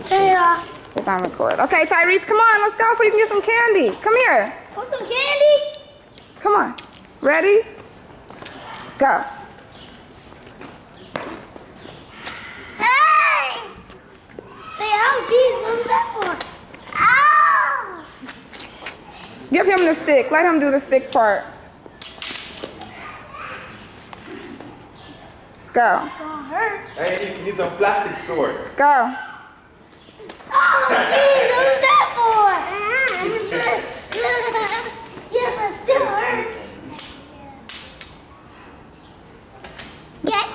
Turn it off. It's on record. Okay, Tyrese, come on, let's go so you can get some candy. Come here. Want some candy? Come on. Ready? Go. Hey! Say, oh, jeez, what was that for? Oh! Give him the stick. Let him do the stick part. Go. It's gonna hurt. Hey, you need some plastic sword. Go. Oh, jeez, what was that for? Yeah, but it still hurts. Get.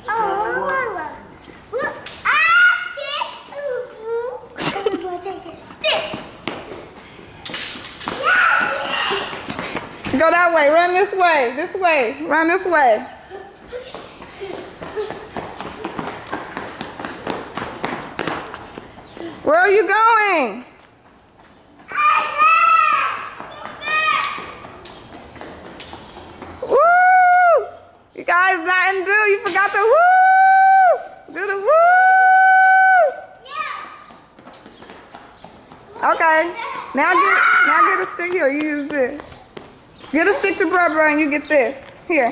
Oh, look. I'm gonna take your stick. Go that way. Run this way. This way. Run this way. Where are you going? Woo! You guys didn't do. You forgot the woo! Do the woo! Okay. Now get a stick here. You use this. Get a stick to Bro and you get this. Here.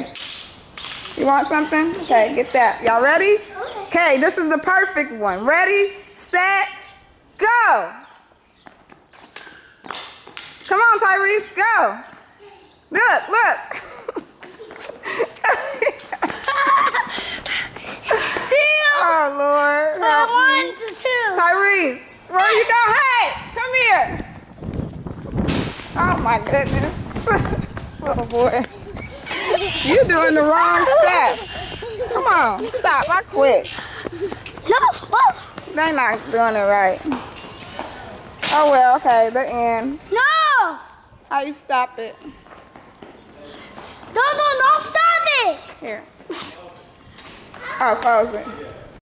You want something? Okay, get that. Y'all ready? Okay, this is the perfect one. Ready, set, go. Come on, Tyrese, go. Look. Oh, Lord. From 1 to 2. Tyrese, where you go? Hey, come here. Oh, my goodness. Oh, boy. You doing the wrong step. Come on, stop. I quit. No. Whoa. They're not doing it right. Oh, well, okay, the end. No. How you stop it? Don't stop it. Here. Oh, close it.